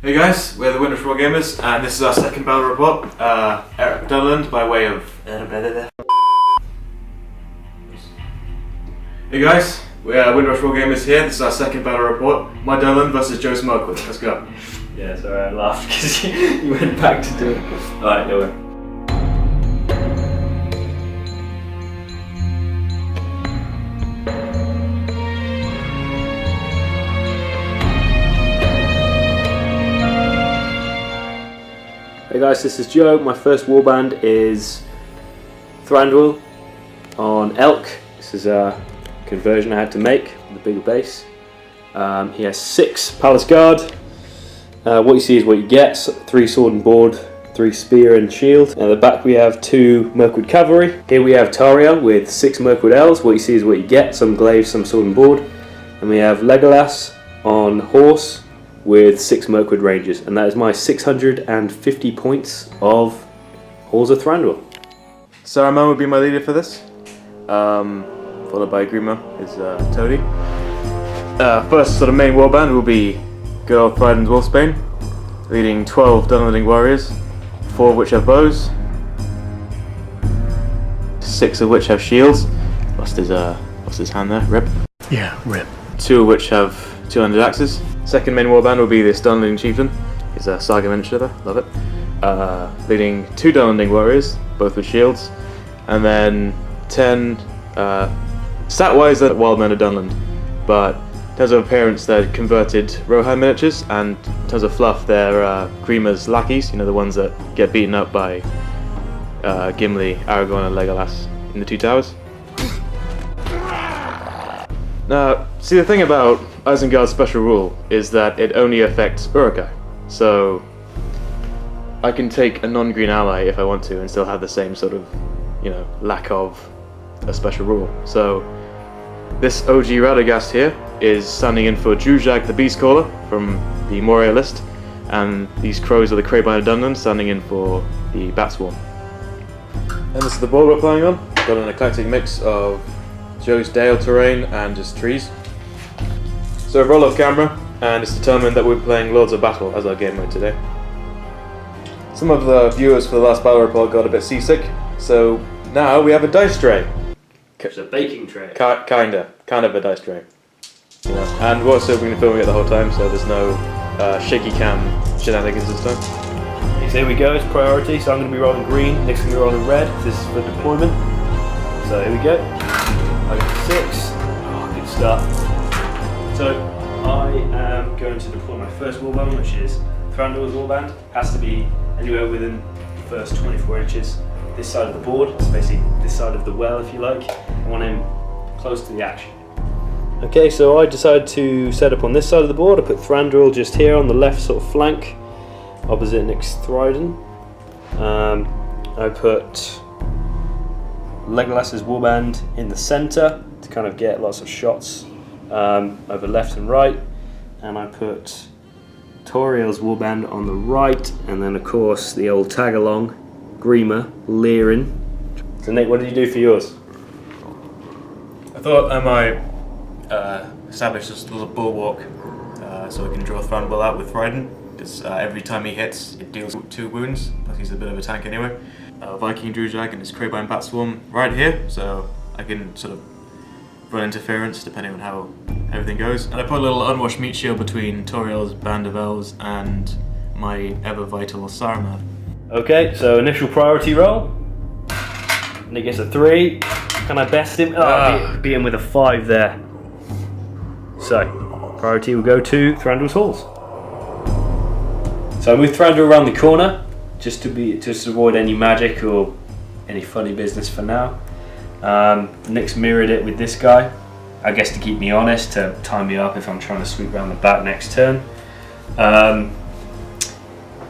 Hey guys, we're the Winners Raw Gamers, and this is our second battle report. Dunland by way of. Hey guys, we're Winners Raw Gamers here. This is our second battle report. My Dunland versus Joe's Mirkwood. Let's go. Yeah, sorry, I laughed because you went back to do it. Alright, no way. Hey guys, this is Joe. My first warband is Thranduil on Elk. This is a conversion I had to make with a bigger base. He has 6 Palace Guard. What you see is what you get. 3 sword and board, 3 spear and shield. At the back we have 2 Mirkwood cavalry. Here we have Thranduil with 6 Mirkwood elves. What you see is what you get. Some glaives, some sword and board. And we have Legolas on horse with 6 Mirkwood Rangers, and that is my 650 points of Halls of Thranduil. Saruman would be my leader for this, followed by Grima is Toady. First sort of main warband will be good old Thryden's Wolfsbane, leading 12 Dunlanding warriors, 4 of which have bows, 6 of which have shields. Lost his hand there, rip. Yeah, rip. 2 of which have 200 axes. Second main warband will be this Dunlanding chieftain. He's a saga miniature there, love it. Leading 2 Dunlanding warriors, both with shields, and then 10 stat-wise they're wild men of Dunland, but in terms of appearance they're converted Rohan miniatures, and in terms of fluff they're Grima's lackeys, you know, the ones that get beaten up by Gimli, Aragorn and Legolas in the 2 Towers. Now, see, the thing about Isengard's special rule is that it only affects Uruk-hai, so I can take a non-green ally if I want to and still have the same sort of, you know, lack of a special rule. So this OG Radagast here is standing in for Druzhag the Beastcaller from the Moria list, and these crows are the Craybind of Dunland standing in for the Batswarm. And this is the board we're playing on. Got an eclectic mix of Joe's Dale terrain and just trees. So roll off camera, and it's determined that we're playing Lords of Battle as our game mode today. Some of the viewers for the last battle report got a bit seasick, so now we have a dice tray. It's a baking tray. Kind of a dice tray. You know. And we're also going to be filming it the whole time, so there's no shaky cam shenanigans this time. So here we go, it's priority, so I'm going to be rolling green, Nick's going to be rolling red. This is for deployment. So here we go. I got 6. Oh, good start. So I am going to deploy my first warband, which is Thranduil's warband. Has to be anywhere within the first 24 inches this side of the board. It's basically this side of the well, if you like. I want him close to the action. Okay, so I decided to set up on this side of the board. I put Thranduil just here on the left sort of flank, opposite Nick's Thryden. I put Legolas's warband in the centre to kind of get lots of shots over left and right, and I put Thranduil's warband on the right, and then of course the old tag along Grima leering. So Nick, what did you do for yours? I thought I might establish this little bulwark so we can draw Thranduil out with Thryden, because every time he hits it deals 2 wounds, plus he's a bit of a tank anyway. Viking Druzhag and his Craybind Batswarm right here, so I can sort of run interference depending on how everything goes. And I put a little unwashed meat shield between Thranduil's band of elves and my ever vital Saruman. Okay, so initial priority roll. Nick gets a 3. Can I best him? Beat him with a 5 there. So priority will go to Thranduil's halls. So I move Thranduil around the corner just to avoid any magic or any funny business for now. Nick's mirrored it with this guy, I guess to keep me honest, to time me up if I'm trying to sweep around the back next turn.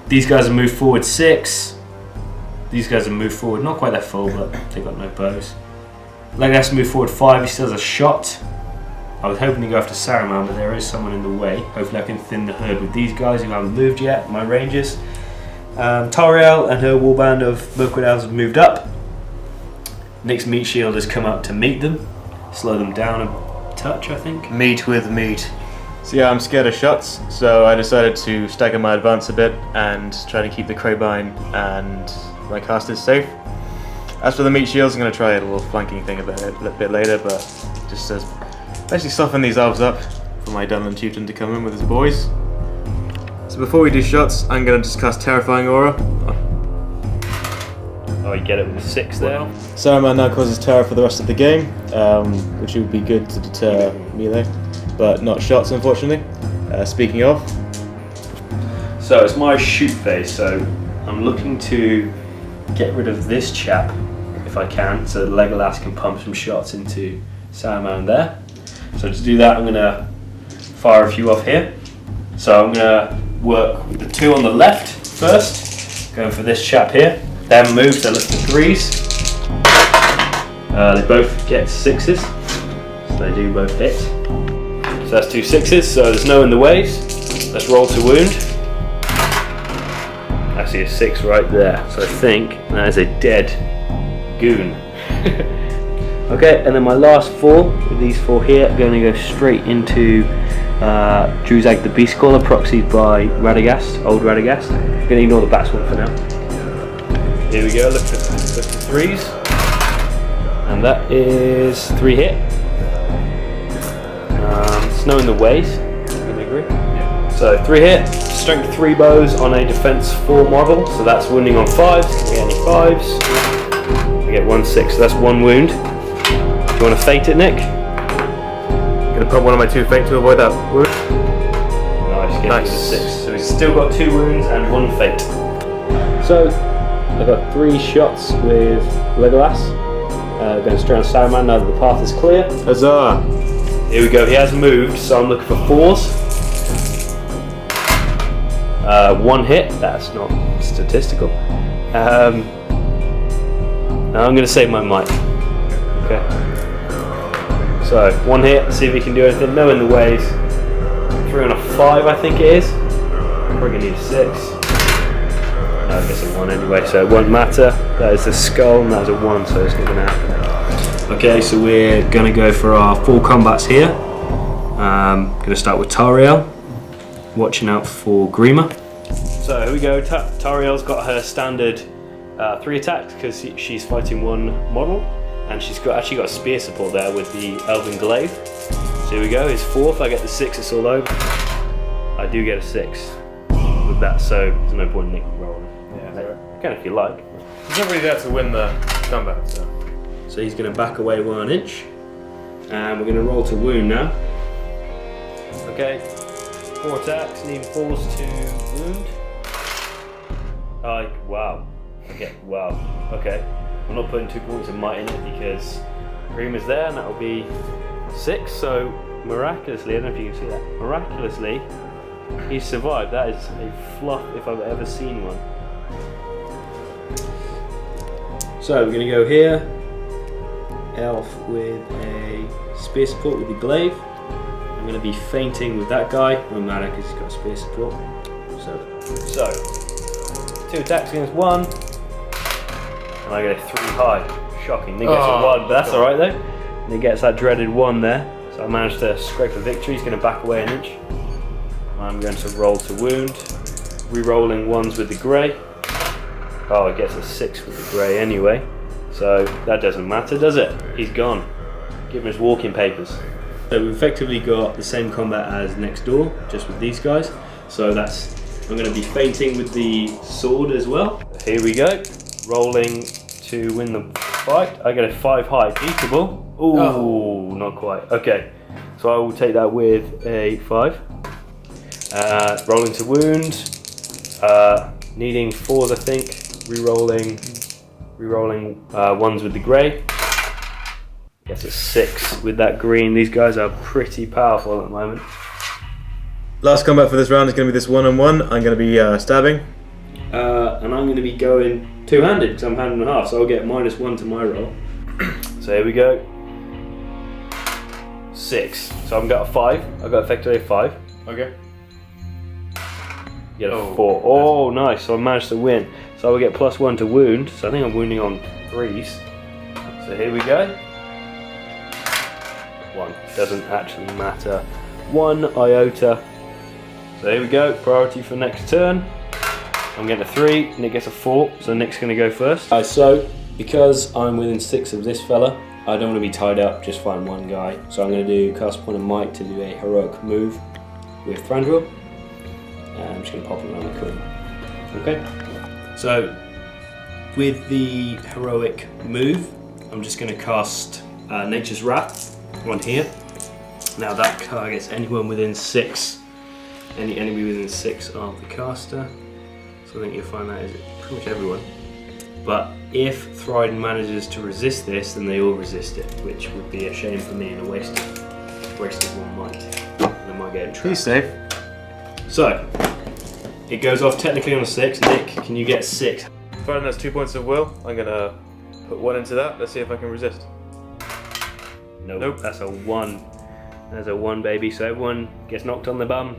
These guys have moved forward 6. These guys have moved forward, not quite that full, but they've got no bows. Legolas moved forward 5, he still has a shot. I was hoping to go after Saruman, but there is someone in the way. Hopefully I can thin the herd with these guys who haven't moved yet, my rangers. Thranduil and her warband of Mirkwood elves have moved up. Nick's meat shield has come up to meet them, slow them down a touch, I think. Meat with meat. So yeah, I'm scared of shots, so I decided to stagger my advance a bit and try to keep the crowbine and my casters safe. As for the meat shields, I'm going to try a little flanking thing a bit later, but just to basically soften these elves up for my Dunland chieftain to come in with his boys. So before we do shots, I'm going to just cast Terrifying Aura. Oh, you get it with the 6 there. Saruman now causes terror for the rest of the game, which would be good to deter melee, but not shots, unfortunately. Speaking of, so it's my shoot phase, so I'm looking to get rid of this chap if I can, so Legolas can pump some shots into Saruman there. So to do that, I'm going to fire a few off here. So I'm going to work with the 2 on the left first, going for this chap here. Then move, so look for 3s. They both get 6s, so they do both hit. So that's 2 6s, so there's no in the ways. Let's roll to wound. I see a 6 right there, so I think that is a dead goon. Okay, and then my last 4, with these 4 here, are going to go straight into Druzag the Beast Caller, proxied by Radagast, old Radagast. I'm going to ignore the bats one for now. Here we go, look for 3s. And that is 3 hit. Snow in the ways, can you agree? Yeah. So 3 hit, strength 3 bows on a defense 4 model, so that's wounding on 5s. Can we get any 5s? We get 1 6, so that's 1 wound. Do you want to fate it, Nick? I'm going to put one of my 2 fate to avoid that wound. Nice, Nice. 6. So we've still got 2 wounds and 1 fate. So I've got 3 shots with Legolas. Going straight on Saruman now that the path is clear. Huzzah! Here we go, he has moved, so I'm looking for 4s. 1 hit, that's not statistical. Now I'm going to save my mic. Okay. So, 1 hit, see if he can do anything. No in the ways. 3 on a 5, I think it is. Probably going to need a 6. No, I guess a 1 anyway, so it won't matter. That is the skull, and that is a 1, so it's not going to happen. Okay, so we're going to go for our 4 combats here. Going to start with Tariel, watching out for Grima. So here we go, Tariel's got her standard 3 attacks because she's fighting 1 model, and she's actually got spear support there with the Elven Glaive. So here we go, his 4th, I get the 6, it's all over. I do get a 6 with that, so there's no point in Nick rolling. Yeah, You can if you like. He's not really there to win the combat, so. So he's going to back away 1 inch, and we're going to roll to wound now. Okay, 4 attacks, needing 4s to wound. Wow. Okay, wow. Okay, I'm not putting 2 points of might in it because Grima's there, and that will be 6. So miraculously, I don't know if you can see that. Miraculously, he survived. That is a fluff if I've ever seen one. So we're going to go here. Elf with a spear support with the glaive. I'm going to be feinting with that guy. No matter because he's got spear support. So 2 attacks against 1, and I get a 3 high. Shocking. He gets a 1, but that's alright though. And he gets that dreaded 1 there. So I managed to scrape a victory. He's going to back away 1 inch. I'm going to roll to wound. Re-rolling 1s with the grey. Oh, it gets a 6 with the grey anyway. So that doesn't matter, does it? He's gone. Give him his walking papers. So we've effectively got the same combat as next door, just with these guys. So I'm going to be feinting with the sword as well. Here we go. Rolling to win the fight. I get a 5 high. Beatable. Ooh, not quite. Okay. So I will take that with a 5. Rolling to wound. Needing 4s, I think. Re-rolling 1s with the grey. Gets a 6 with that green. These guys are pretty powerful at the moment. Last combat for this round is going to be this 1-on-1. I'm going to be stabbing. And I'm going to be going 2-handed because I'm hand and a half, so I'll get -1 to my roll. So here we go. 6. So I've got a 5. I've got effectively a 5. Okay. Get a 4. Oh, nice. So I managed to win. So I will get +1 to wound. So I think I'm wounding on 3s. So here we go. 1. Doesn't actually matter 1 iota. So here we go, priority for next turn. I'm getting a 3, Nick gets a 4, so Nick's going to go first. So, because I'm within 6 of this fella, I don't want to be tied up, just find one guy. So I'm going to do cast point of might to do a heroic move with Thranduil. And I'm just going to pop it around the corner. Okay? So, with the heroic move, I'm just going to cast Nature's Wrath on here. Now that targets anyone within 6. Any enemy within 6 of the caster. So I think you'll find that is pretty much everyone. But if Thryden manages to resist this, then they all resist it, which would be a shame for me and a waste of 1 might. They might get in trapped. He's safe. So, it goes off technically on a 6. Nick, can you get 6? Thryden has 2 points of will. I'm gonna put 1 into that. Let's see if I can resist. Nope. That's a 1. There's a 1, baby. So everyone gets knocked on the bum.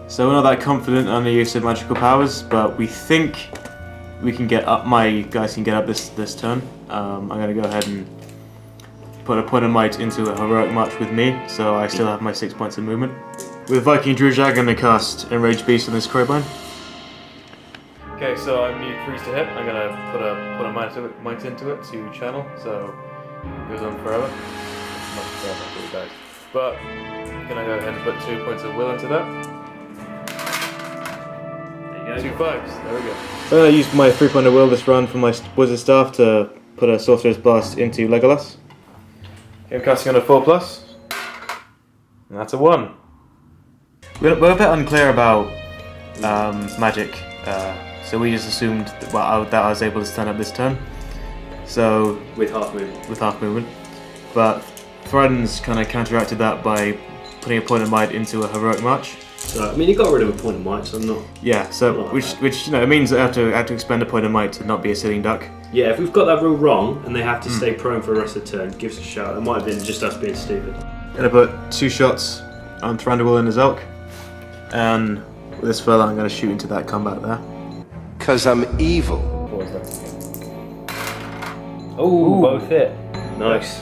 So we're not that confident on the use of magical powers, but we think we can get up. My guys can get up this turn. I'm gonna go ahead and put a point of might into a heroic march with me, so I still have my 6 points of movement. With Viking Druid, I'm gonna cast Enraged Beast on this crowbine. Okay, so I need freeze to hit. I'm gonna put a might into it to channel, so it goes on forever. Not forever until it dies. But I'm gonna go ahead and put 2 points of will into that. 2 5s, there we go. So I'm going to use my 3 point of will this run for my wizard staff to put a sorcerer's blast into Legolas. I'm casting on a 4+, and that's a 1. We're a bit unclear about magic, so we just assumed that, that I was able to stand up this turn. So With half movement. But Thryden's kind of counteracted that by putting a point of might into a heroic march. So, I mean, he got rid of a point of might, so I'm not... Yeah, so not which you know, it means that I have to expend a point of might to not be a sitting duck. Yeah, if we've got that rule wrong and they have to stay prone for the rest of the turn, give us a shout. It might have been just us being stupid. Gonna put 2 shots on Thranduil and his elk, and with this fella I'm gonna shoot into that combat there. 'Cause I'm evil. What was that? Oh, both hit. Nice.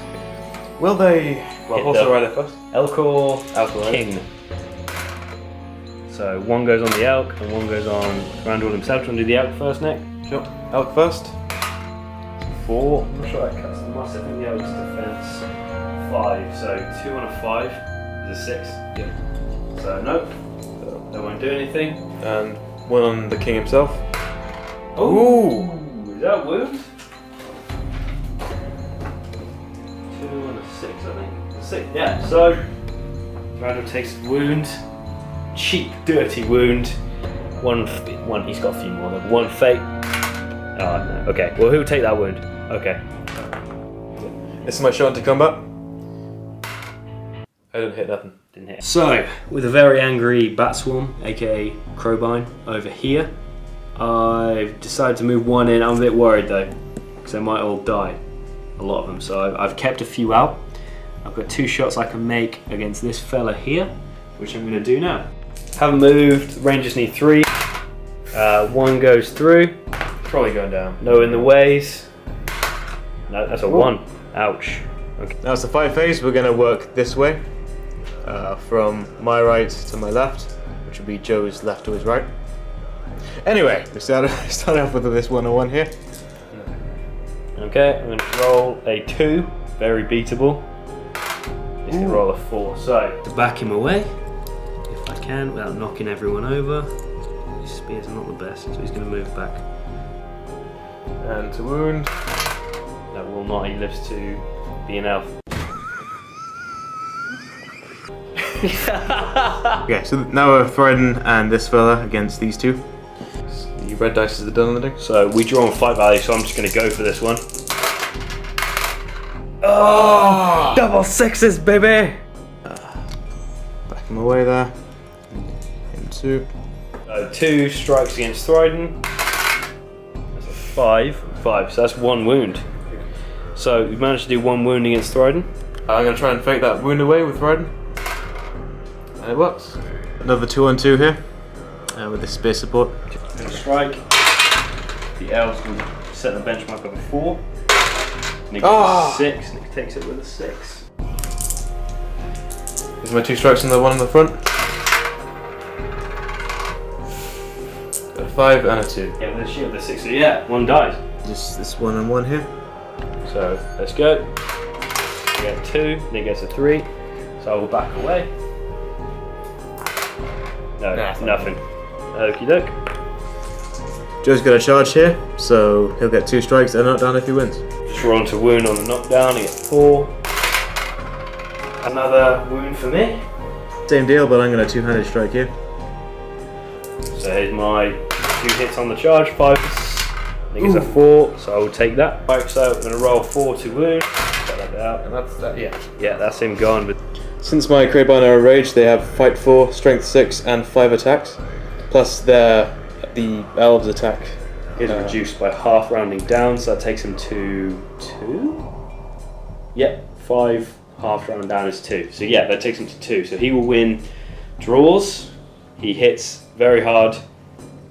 Will they... Well, Hit also the- rider first. Elk or Elk, right? king? So 1 goes on the elk and 1 goes on Thranduil himself. Do you want to do the elk first, Nick? Sure. Elk first. 4. I'm not sure that cuts the mass. I think the elk's defense 5. So 2 on a 5 is a 6. Yeah. So nope. They won't do anything. And 1 on the king himself. Ooh! Is that wound? 2 and a 6, I think. 6, yeah. So Thranduil takes a wound. Cheap, dirty wound. One. He's got a few more. 1 fate. Oh no. Okay. Well, who'll take that wound? Okay. This is my shot into combat. I didn't hit nothing. Didn't hit. So, with a very angry bat swarm, aka crowbine, over here, I've decided to move 1 in. I'm a bit worried though, because they might all die. A lot of them. So I've kept a few out. I've got 2 shots I can make against this fella here, which I'm going to do now. Haven't moved. Rangers need 3. 1 goes through. Probably going down. No in the ways. No, that's a 1. Ouch. Okay. Now it's the 5 phase. We're going to work this way, from my right to my left, which would be Joe's left to his right. Anyway, we start off with this 101 here. Okay, I'm going to roll a 2. Very beatable. He's going to roll a 4. So, to back him away, if I can, without knocking everyone over. His spears are not the best, so he's going to move back. And to wound. That will not. He lives to be an elf. Okay, so now we're Thryden and this fella against these 2. The red dice is the Dunlanding. So we draw on fight value, so I'm just going to go for this one. Oh! Double 6s, baby! Back him away there. Him 2. 2 strikes against Thryden. That's a 5. 5, so that's 1 wound. So we managed to do 1 wound against Thryden. I'm going to try and fake that wound away with Thryden. And it works. Another 2 on 2 here. With the spear support. Going to strike. The elves will set the benchmark of a 4. Nick gets a 6. Nick takes it with a 6. Is my 2 strikes and the 1 in the front? A 5 and a 2. Yeah, with the shield, the 6. So yeah, 1 dies. Just this 1 and 1 here. So let's go. We get 2, Nick gets a 3. So I will back away. No, nothing. Okie doke. Joe's got a charge here, so he'll get 2 strikes and a knockdown if he wins. Just roll to wound on the knockdown, he gets 4. Another wound for me. Same deal, but I'm going to 2-handed strike here. So here's my 2 hits on the charge, 5. I think it's a 4, so I will take that. Right, so I'm going to roll 4 to wound. Get that out. And that's that, yeah. Yeah, that's him gone. But Since my Craybarn are rage, they have fight 4, strength 6, and 5 attacks. Plus the elves attack is reduced by half, rounding down, so that takes him to 2? Yep, 5, half round down is 2. So yeah, that takes him to 2. So he will win draws. He hits very hard,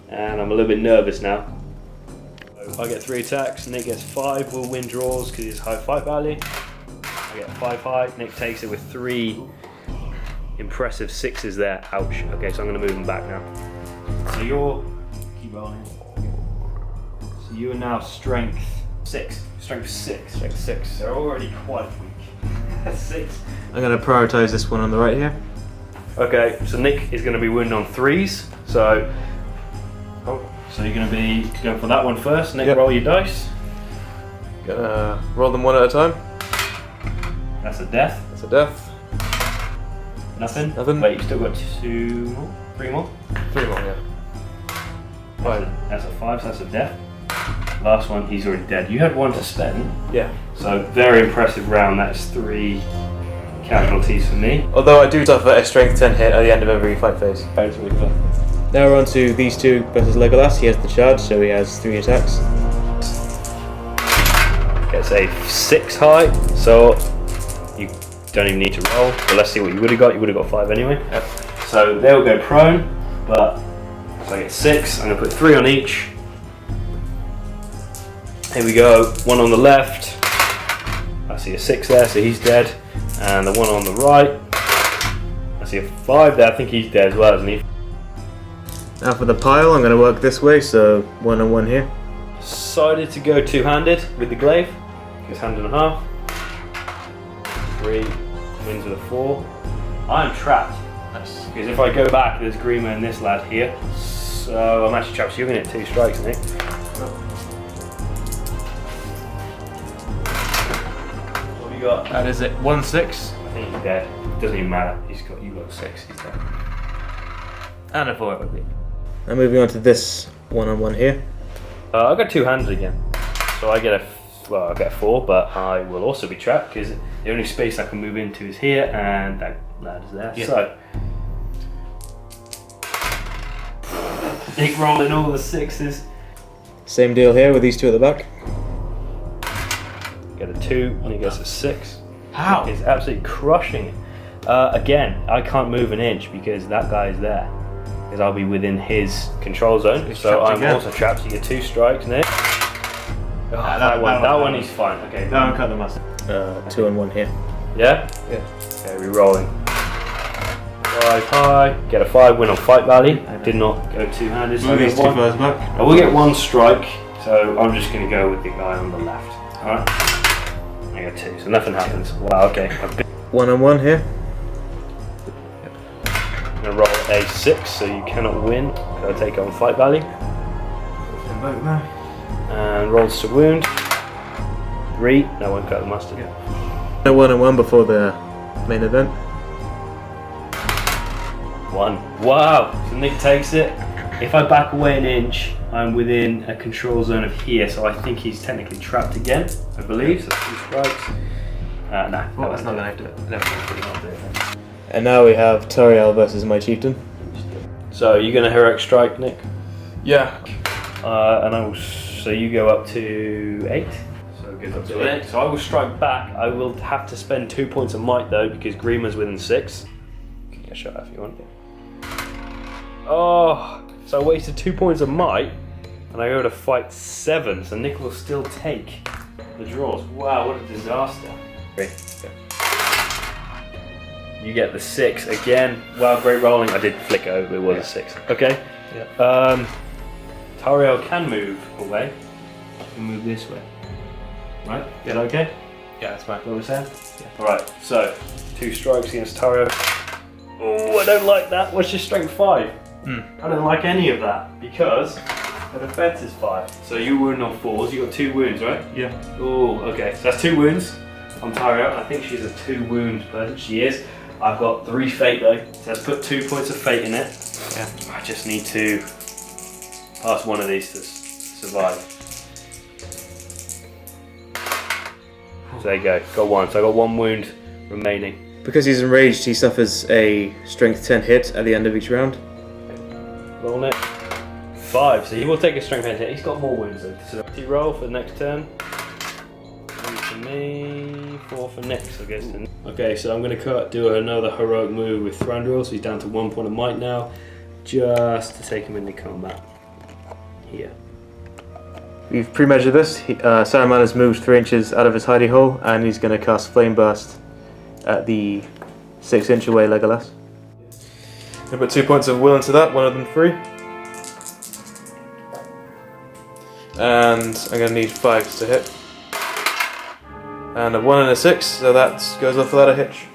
and I'm a little bit nervous now. So I get 3 attacks, Nick gets 5, we'll win draws because he's high fight value. I get 5 high, Nick takes it with 3 impressive 6s there. Ouch. Okay, so I'm going to move him back now. So you're... keep rolling. So you are now strength 6. Strength 6. Strength 6. They're already quite weak. 6. I'm going to prioritise this one on the right here. Okay, so Nick is going to be wounded on 3s. So you're going to be going for that one first. Nick, yep. Roll your dice. Gonna roll them 1 at a time. That's a death. That's a death. Nothing. Nothing. Wait, you've still got 2 more? 3 more? 3 more, yeah. 5. That's a 5, so that's a death. Last one, he's already dead. You had 1 to spend. Yeah. So very impressive round. That's 3 casualties for me. Although I do suffer a strength 10 hit at the end of every fight phase. Now we're on to these 2 versus Legolas. He has the charge, so he has 3 attacks. Gets a 6 high, so you don't even need to roll. But let's see what you would have got. You would have got 5 anyway. Yep. So they will go prone, but so I get 6. I'm going to put 3 on each. Here we go. 1 on the left. I see a 6 there, so he's dead. And the 1 on the right. I see a 5 there. I think he's dead as well, isn't he? Now for the pile, I'm going to work this way, so 1 and 1 here. Decided to go 2-handed with the glaive. Goes hand and a half. 3 wins with a 4. I'm trapped. Nice. Because if I go back, there's Grima and this lad here. So I'm actually trapped. So you're going to hit 2 strikes, Nick. What have you got? That is it. 1-6. I think he's dead. Doesn't even matter. You got 6. He's dead. And a 4 quickly. Now moving on to this 1 and 1 here. I got 2-handed again. So I get I get 4, but I will also be trapped because the only space I can move into is here, and that lad is there. Yeah. So Nick rolling all the 6s. Same deal here with these 2 at the back. Get a 2, and he gets a 6. How? He's absolutely crushing it. Again, I can't move an inch because that guy is there. Because I'll be within his control zone. So I'm also trapped. So you get 2 strikes, Nick. Oh, that one he's fine. Okay. That one cut the mustard. 2 and 1 here. Yeah? Yeah. Okay, re-rolling. 5 high, get a 5 win on fight value. I did not go 2-handed. So These 2 first back. I will get 1 strike, so I'm just going to go with the guy on the left. Alright? I got 2, so nothing happens. Wow, okay. 1 and 1 here. I'm going to roll a 6, so you cannot win. I'll take it on fight value. And rolls to wound. 3, that won't cut the mustard. 1 and 1 before the main event. 1. Wow! So Nick takes it. If I back away an inch, I'm within a control zone of here, so I think he's technically trapped again, I believe. So 2 strikes. Nah, that's not going to do it. And now we have Thranduil versus my chieftain. So you're going to heroic strike, Nick? Yeah. So you go up to 8. So it goes up to 8. So I will strike back. I will have to spend 2 points of might though, because Grima's within 6. You can get a shot if you want. Oh, so I wasted 2 points of might, and I go to fight 7. So Nick will still take the draws. Wow, what a disaster. You get the 6 again. Wow, great rolling. I did flick it over, it was a 6. Okay. Yeah. Thranduil can move away. You can move this way. Right? Is that okay? Yeah, that's fine. What we're saying? Yeah. Alright, so 2 strikes against Thranduil. Oh, I don't like that. What's your strength 5? I don't like any of that because the defense is 5. So you wound on 4s. You got 2 wounds, right? Yeah. Oh, okay. So that's 2 wounds on Thranduil. I think she's a 2 wound person. She is. I've got 3 fate though. So let's put 2 points of fate in it. Yeah. I just need to pass one of these to survive. So there you go. Got 1. So I got 1 wound remaining. Because he's enraged, he suffers a strength 10 hit at the end of each round. Roll it. 5. So he will take a strength 10 hit. He's got more wounds though. So he roll for the next turn. 3 for me. 4 for Nick. So I guess. Okay, so I'm going to do another heroic move with Thranduil. So he's down to 1 point of might now, just to take him into combat. Here. We've pre-measured this. Saruman has moved 3 inches out of his hidey hole, and he's going to cast Flame Burst at the 6 inch away Legolas. I'm going to put 2 points of will into that, one of them free. And I'm going to need 5s to hit. And a 1 and a 6, so that goes off without a hitch.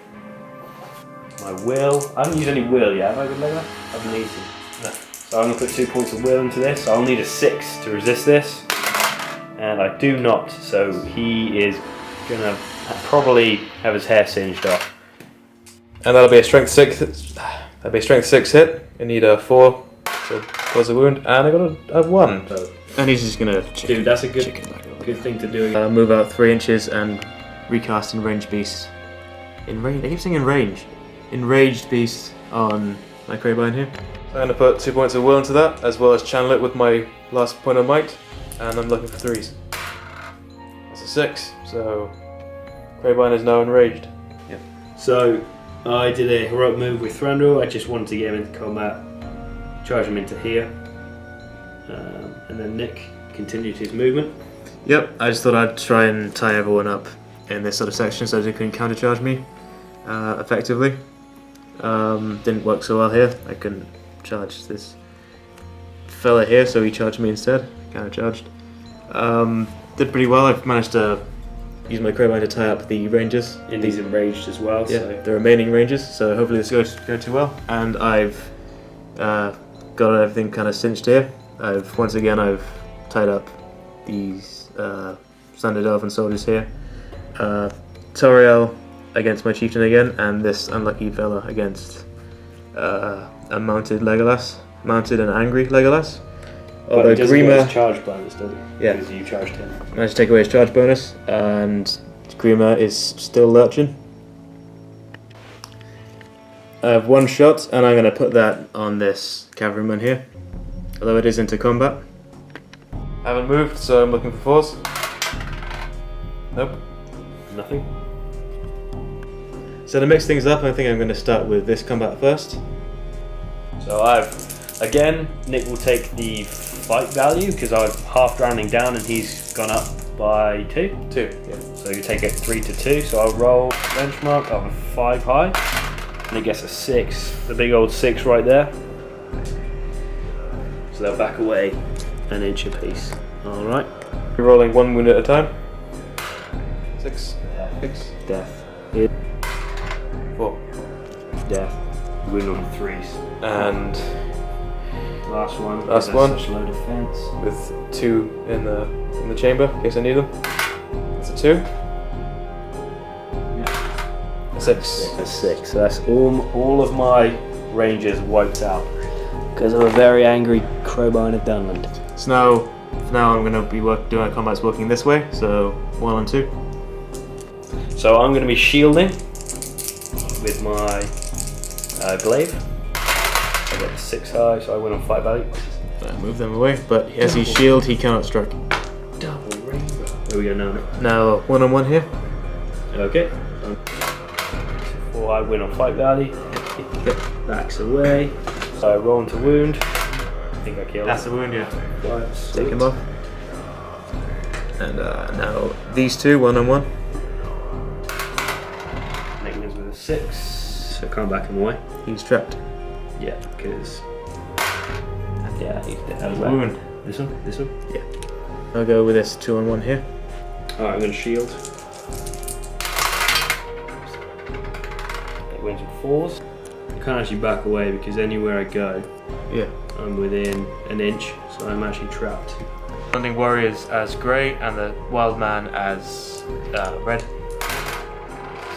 My will. I haven't used any will yet, have I, good Legolas? I haven't needed to. No. So I'm going to put 2 points of will into this. So I'll need a 6 to resist this. And I do not, so he is going to probably have his hair singed off. And that'll be a strength 6. That'll be a strength 6 hit. You need a 4 to cause a wound, and I got a 1. So. And he's just gonna Dude, that's a good thing to do. Move out 3 inches and recast Enraged Beast. I keep saying Enraged. Enraged Beast on my Craybind here. So I'm gonna put 2 points of will into that, as well as channel it with my last point of might, and I'm looking for 3s. That's a 6, so Craybind is now enraged. Yep. So I did a heroic move with Thranduil. I just wanted to get him into combat, charge him into here, and then Nick continued his movement. Yep, I just thought I'd try and tie everyone up in this sort of section so they couldn't countercharge me effectively. Didn't work so well here. I couldn't charge this fella here, so he charged me instead. Countercharged. Did pretty well. I've managed to use my Crowbine to tie up the rangers. And he's enraged as well. Yeah, so. the remaining rangers, so hopefully this goes too well. And I've got everything kind of cinched here. Once again I've tied up these standard elven soldiers here. Toriel against my chieftain again, and this unlucky fella against a mounted Legolas, mounted and angry Legolas. Although Grima his charge bonus, doesn't he? Yeah, because you charged him. Managed to take away his charge bonus, and Grima is still lurching. I have 1 shot, and I'm going to put that on this cavalryman here, although it is into combat. I haven't moved, so I'm looking for 4s. Nope. Nothing. So to mix things up, I think I'm going to start with this combat first. So again, Nick will take the fight value because I'm half rounding down and he's gone up by 2. 2, yeah. So you take it 3 to 2. So I'll roll benchmark of a 5 high, and he gets a 6. The big old 6 right there. So they'll back away an inch apiece. All right. You're rolling 1 wound at a time. 6. 6. Death. 4. Death. Wound on 3s. And last one. Last one. Such low defense. With 2 in the chamber in case I need them. That's a 2. Yeah. A 6. A 6. So that's all of my rangers wiped out because of a very angry Crowbine of Dunland. So now I'm going to be doing my combats working this way. So 1 and 2. So I'm going to be shielding with my glaive. I got 6 high, so I win on fight value. Move them away, but as he shield, he cannot strike. Double rainbow. There we go now. Now 1-on-1 here. Okay. 4 I win on fight value. Backs away. So I roll into wound. I think I killed That's a wound, yeah. Right, Take him off. And now these 2 1-on-1. Negatives with a 6. so can't back him away. He's trapped. Yeah, because yeah, he's dead. Wound. This one? This one? Yeah. I'll go with this 2-on-1 here. Alright, I'm going to shield. It wins with 4s. I can't actually back away because anywhere I go, Yeah. I'm within an inch, so I'm actually trapped. Hunting warriors as grey and the wild man as red.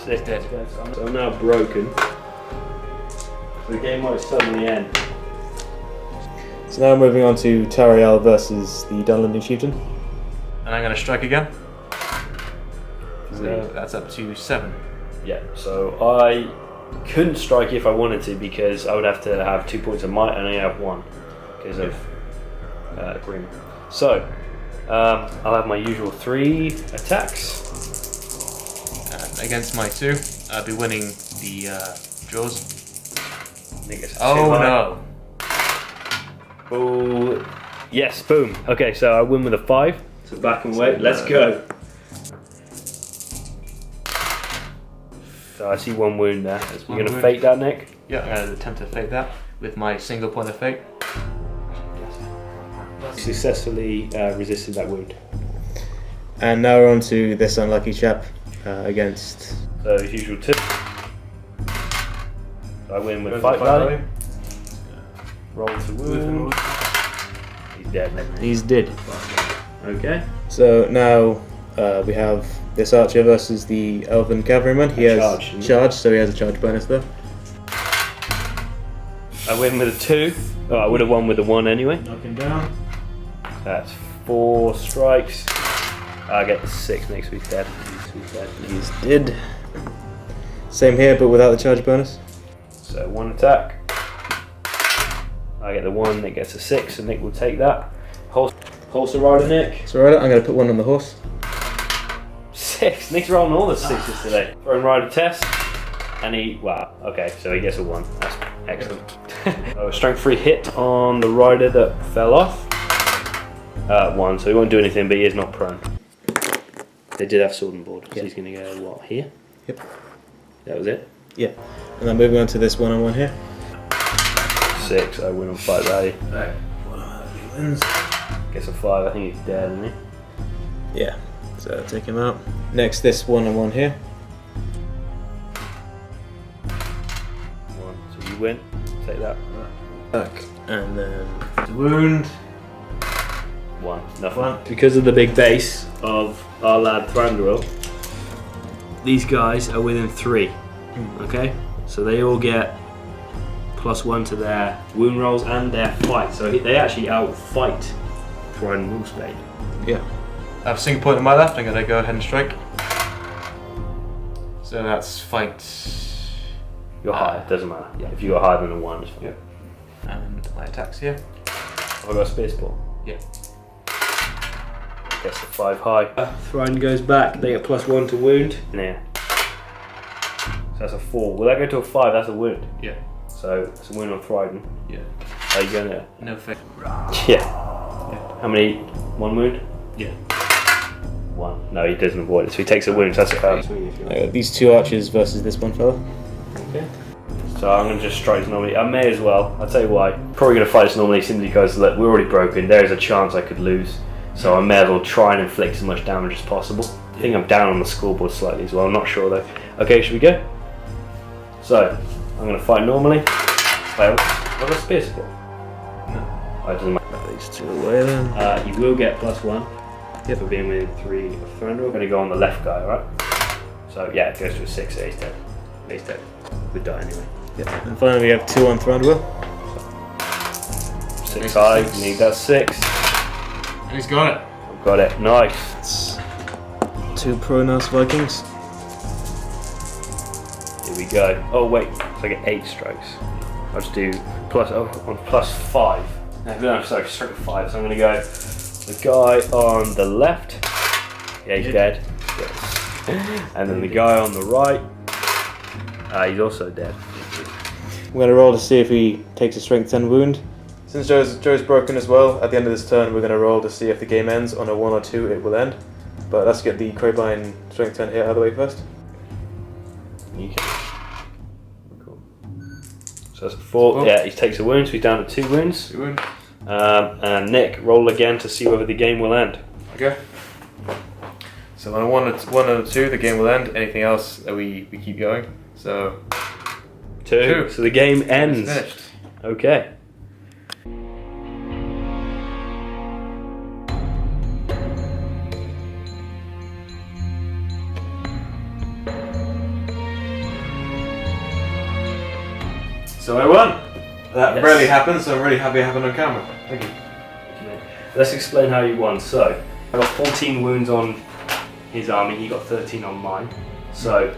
Sick. Dead. So I'm now broken. The game might suddenly end. So now moving on to Thranduil versus the Dunland chieftain. And I'm going to strike again. So that's up to 7. Yeah, so I couldn't strike if I wanted to because I would have to have 2 points of might and I only have 1 because of agreement. So I'll have my usual 3 attacks. Against my 2, I'll be winning the draws. Oh no! Oh, yes, boom. Okay, so I win with a 5. So back and wait, let's go. So I see 1 wound there. You're going to fake that, Nick? Yeah, I'm going to attempt to fake that with my single point of fate. Successfully resisted that wound. And now we're on to this unlucky chap against... So as usual 2. So I win with 5 value. Roll to wound. He's dead. He's dead. Okay. So now we have this archer versus the elven cavalryman. He has charge, so he has a charge bonus there. I win with a 2. Oh, I would have won with a 1 anyway. Knock him down. That's 4 strikes. I get the 6 next week dead. He's dead. Same here, but without the charge bonus. So 1 attack. I get the 1, Nick gets a 6, so Nick will take that. Horse rider, Nick. So right, I'm going to put 1 on the horse. 6. Nick's rolling all the 6s today. Throwing rider test. And he, wow, okay, so he gets a 1. That's excellent. Oh, strength 3 hit on the rider that fell off. 1, so he won't do anything, but he is not prone. They did have sword and board, so he's going to go, what, here? Yep. That was it? Yeah. And then moving on to this 1-on-1 here. 6, I win on 5 value. Right. He wins. Gets a 5, I think he's dead, isn't he? Yeah. So take him out. Next, this 1-on-1 here. 1, so you win. Take that. Back. And then the wound. 1, nothing. 1. Because of the big base of our lad Thranduil, these guys are within 3. Okay? So they all get +1 to their wound rolls and their fight. So they actually outfight Thranduil's Spade. Yeah. I have a single point on my left. I'm going to go ahead and strike. So that's fight. You're higher, doesn't matter. Yeah. If you got higher than a 1, it's fine. Yeah. And my attack's here. Have I got a spear sport? Yeah. Gets a 5 high. Thran goes back, they get +1 to wound. Yeah. So that's a 4. Will that go to a 5? That's a wound. Yeah. So it's a wound on Thryden. Yeah. Are you going to? No fake. Yeah. How many? 1 wound? Yeah. 1. No, he doesn't avoid it, so he takes a wound. So that's a fail. I got these 2 archers versus this one fella. Okay. So I'm going to just strike normally. I may as well. I'll tell you why. Probably going to fight this normally simply because look, we're already broken. There is a chance I could lose. So I may as well try and inflict as much damage as possible. I think I'm down on the scoreboard slightly as well. I'm not sure though. Okay, should we go? So I'm going to fight normally. Fail. Have a spear sport? No. It doesn't matter. These 2 away then. You will get +1 for being within 3 of Thranduil. I'm going to go on the left guy, alright? So yeah, it goes to a 6, so he's dead. He's dead. We'd die anyway. Yeah. And finally we have 2 on Thranduil. 6 high, need that 6. And he's got it. I've got it, nice. It's 2 Pronos Vikings. Here we go. Oh wait, so I get 8 strikes. I'll just do on +5. No, sorry, strike of 5. So I'm gonna go the guy on the left. Yeah, he's dead. Yes. And then the guy on the right. He's also dead. I'm going to roll to see if he takes a strength 10 wound. Since Joe's broken as well, at the end of this turn we're going to roll to see if the game ends. On a 1 or 2 it will end. But let's get the Crowbine strength 10 hit out of the way first. You can. Cool. So that's a 4. Four. Yeah, he takes a wound, so he's down to 2 wounds. 2 wounds. And Nick, roll again to see whether the game will end. Okay. So on a 1 or 2, the game will end. Anything else, we keep going. So 2. So the game ends. It's finished. Okay. So I won. That Yes. rarely happens, so I'm really happy it happened on camera. Thank you. Let's explain how you won. So, I got 14 wounds on his army, he got 13 on mine. So,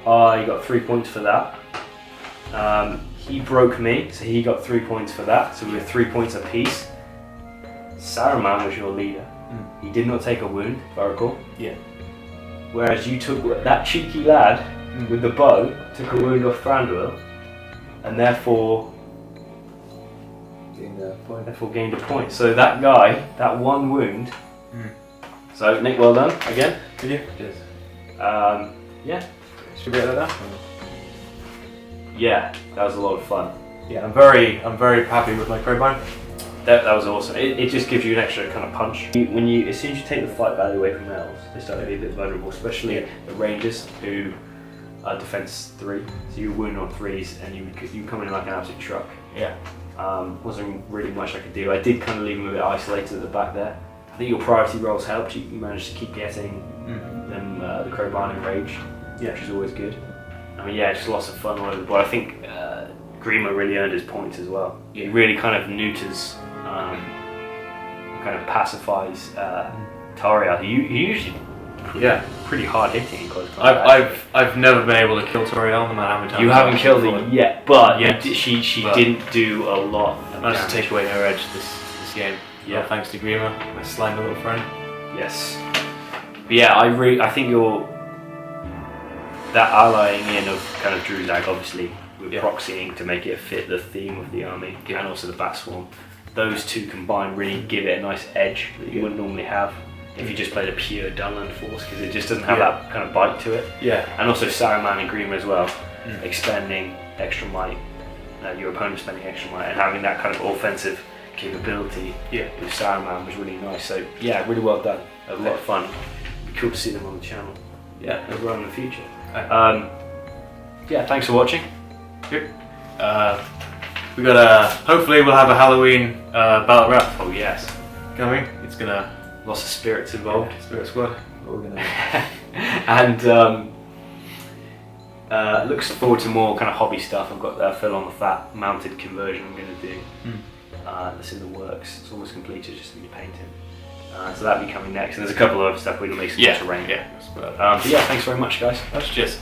I got 3 points for that. He broke me, so he got 3 points for that. So we were 3 points apiece. Saruman was your leader. He did not take a wound, if I recall. Yeah. Whereas you took, that cheeky lad with the bow took a wound off Thranduil, and therefore gained a point. So that guy, that 1 wound. So Nick, well done again. Did you? Yes. Yeah, Should we get that down? yeah, that was a lot of fun. Yeah, I'm very happy with my crowbar. That was awesome. It just gives you an extra kind of punch. As soon as you take the fight value away from elves, they start to be a bit vulnerable, especially the rangers who are defense 3. So you wound on 3s and you come in like an absolute truck. Yeah. Wasn't really much I could do. I did kind of leave him a bit isolated at the back there. I think your priority rolls helped. You managed to keep getting them the crowbar and rage, which is always good. I mean, yeah, just lots of fun all over the board. I think Grima really earned his points as well. He really kind of neuters, kind of pacifies Tauriel, who usually pretty hard hitting in close combat. I've never been able to kill Toriel no matter how many times. You haven't killed her yet, but Yet. she didn't do a lot. I managed to take away her edge this game. Yeah. Thanks to Grima, my slimy little friend. Yes. But yeah, I think that allying in of kind of Druzag, obviously, with proxying to make it fit the theme of the army, and also the Bat Swarm. Those two combined really give it a nice edge that you wouldn't normally have if you just played a pure Dunland force, because it just doesn't have that kind of bite to it. Yeah. And also Saruman and Grima as well, expending extra might, your opponent spending extra might, and having that kind of offensive capability with Saruman was really nice. So yeah, really well done. A lot of fun. It'd be cool to see them on the channel. Yeah. Over in the future. Yeah, thanks for watching. Yep. We got hopefully we'll have a Halloween battle rap. Oh yes. Coming. It's gonna Lots of spirits involved. Spirit Squad. What we're gonna And looks forward to more kind of hobby stuff. I've got Phil on the Fat mounted conversion I'm going to do. That's in the works. It's almost completed, just need to paint it. So that'll be coming next. And there's a couple of other stuff we're going to make some more terrain. Yeah. But yeah, thanks very much, guys. That's just.